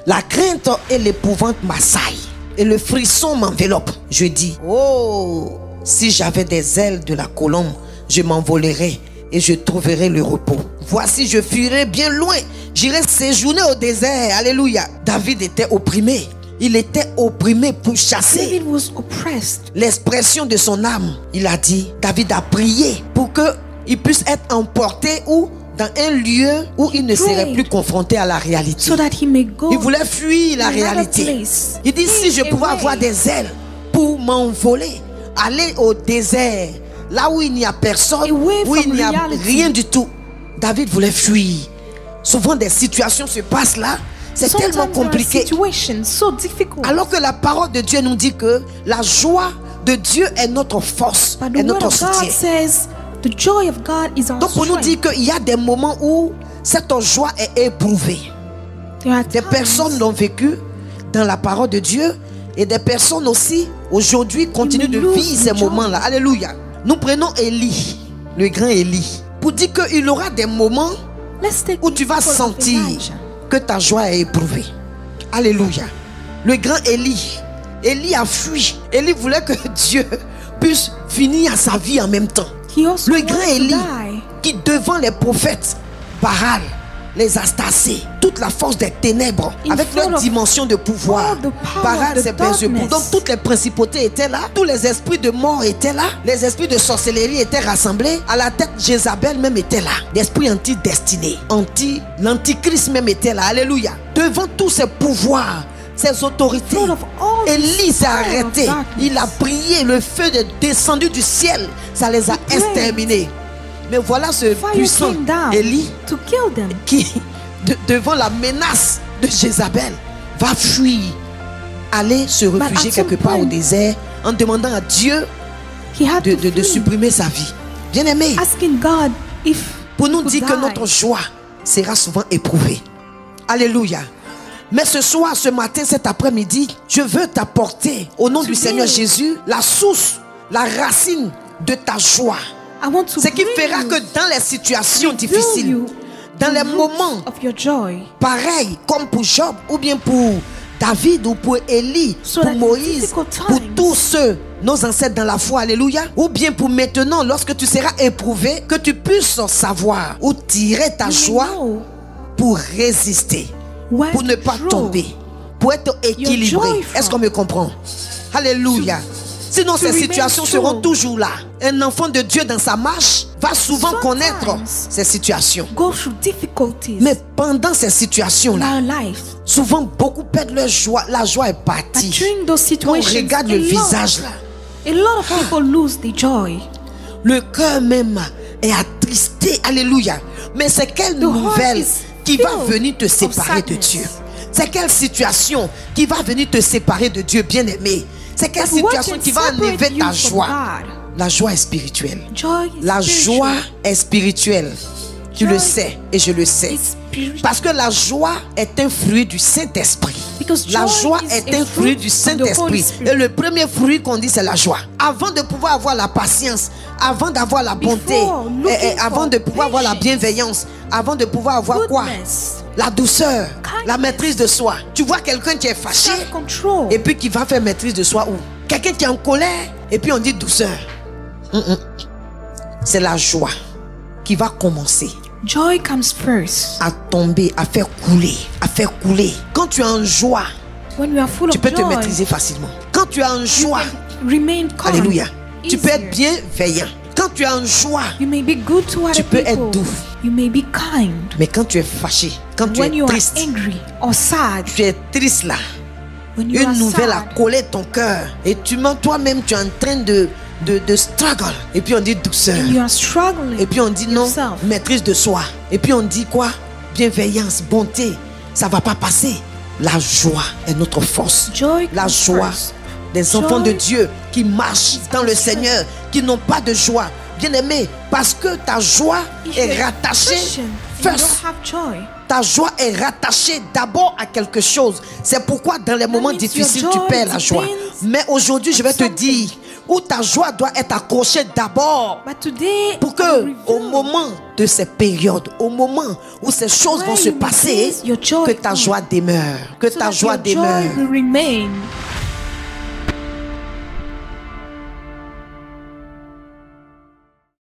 La crainte et l'épouvante m'assaillent et le frisson m'enveloppe. Je dis, oh, si j'avais des ailes de la colombe, je m'envolerais et je trouverais le repos. Voici, je fuirai bien loin. J'irai séjourner au désert. Alléluia. David était opprimé. Il était opprimé pour chasser. David was oppressed. L'expression de son âme, il a dit, David a prié pour qu'il puisse être emporté ou dans un lieu où il ne serait plus confronté à la réalité. So that he may go. Il voulait fuir la to another réalité. place. Il dit, si je pouvais Away. avoir des ailes pour m'envoler, aller au désert, là où il n'y a personne, Away où il from n'y a reality. rien du tout. David voulait fuir. Souvent des situations se passent là. C'est tellement Sometimes there are compliqué. situations so difficult. Alors que la parole de Dieu nous dit que la joie de Dieu est notre force, But est the word notre of God soutien. says the joy of God is our Donc pour nous dire strength. qu'il y a des moments où cette joie est éprouvée. There are Des times personnes l'ont vécu dans la parole de Dieu et des personnes aussi aujourd'hui continuent de lose vivre ces the joy. moments-là. Alléluia. Nous prenons Élie, le grand Élie, pour dire qu'il aura des moments Let's take où the tu vas example of sentir Elijah. que ta joie est éprouvée. Alléluia. Le grand Élie, Élie a fui. Élie voulait que Dieu puisse finir sa vie en même temps. He also Le wanted grand to Élie die. qui devant les prophètes Baal, les Astacés, toute la force des ténèbres, In avec front leur of dimension de pouvoir. all the power Baal, of the c'est Belzébuth. darkness. Donc toutes les principautés étaient là, tous les esprits de mort étaient là, les esprits de sorcellerie étaient rassemblés. À la tête, Jézabel même était là. L'esprit anti-destiné, l'antichrist même était là. Alléluia. Devant tous ces pouvoirs, ces autorités, In front of all Élie this s'est power of arrêté. darkness. Il a prié, le feu est descendu du ciel. Ça les a prayed. exterminés. Mais voilà ce Fire puissant came down Élie to kill them. qui, devant la menace de Jézabel, va fuir, aller se réfugier at some quelque part au point, désert en demandant à Dieu He had to de flee, supprimer sa vie. Bien aimé, asking God if pour nous he could dire que die. notre joie sera souvent éprouvée. Alléluia. Mais ce soir, ce matin, cet après-midi, je veux t'apporter au nom du Today, Seigneur Jésus la source, la racine de ta joie. I want to Ce qui bring fera you, que dans les situations reveal difficiles, you dans the les roots moments of your joy, pareil comme pour Job ou bien pour David ou pour Élie, So pour that in Moïse, difficult pour times, tous ceux, nos ancêtres dans la foi, alléluia, ou bien pour maintenant, lorsque tu seras éprouvé, que tu puisses savoir où tirer ta you may joie know pour résister, where pour ne to pas draw tomber, pour être équilibré. joy Est-ce qu'on me comprend? Alléluia. Sinon, ces remain situations strong. seront toujours là. Un enfant de Dieu dans sa marche va souvent Sometimes, connaître ces situations. Go through difficulties Mais pendant ces in situations-là, our life. souvent beaucoup perdent leur joie. La joie est But partie. during those Quand on situations, regarde le visage là, a lot of people lose their joy. le cœur même est attristé. Alléluia. Mais c'est quelle The heart nouvelle is qui va filled venir te séparer of de sadness. Dieu? C'est quelle situation qui va venir te séparer de Dieu, bien-aimé? C'est quelle But what situation can qui va separate enlever you ta from joie? God? La joie est spirituelle. Joy is La spiritual. joie est spirituelle. Tu le Joy sais et je le sais. is spiritual. Parce que la joie est un fruit du Saint-Esprit. Because La joy joie is est a un fruit fruit du of the Saint-Esprit. Holy Spirit. Et le premier fruit qu'on dit, c'est la joie. Avant de pouvoir avoir la patience, avant d'avoir la bonté, Before looking avant for de pouvoir avoir la patience, bienveillance, avant de pouvoir avoir quoi? Goodness, La douceur, la kindness, maîtrise de soi. Tu vois quelqu'un qui est fâché self-control. et puis qui va faire maîtrise de soi où? Quelqu'un qui est en colère et puis on dit douceur. C'est la joie qui va commencer Joy comes first. à tomber, à faire couler, à faire couler. Quand tu es en joie, When you are full tu of peux te joy, maîtriser facilement. Quand tu es en joie, remain calm. alléluia, tu peux easier. être bienveillant. Quand tu es en joie, You may be good to other tu peux people. être doux. You may be kind. Mais quand tu es fâché, quand tu When es you are triste, angry or sad, tu es triste là, when you are une nouvelle a sad, collé ton cœur et toi-même tu es en train de struggle. Et puis on dit douceur. and you are struggling, Et puis on dit non, yourself. maîtrise de soi. Et puis on dit quoi? Bienveillance, bonté. Ça va pas passer. La joie est notre force. joy La comes joie first. des enfants Joy de Dieu qui marchent dans le Seigneur, qui n'ont pas de joie. Bien-aimé, parce que ta joie If est you're a rattachée Christian, you first. don't have joy. Ta joie est rattachée d'abord à quelque chose. C'est pourquoi dans les moments means difficiles, your tu joy perds la joie. depends Mais aujourd'hui, je vais te something. dire, où ta joie doit être accrochée d'abord. But today, Pour I que reveal au moment de ces périodes, au moment où ces choses vont se passer, que ta joie demeure, que so ta that joie your joy demeure. will remain.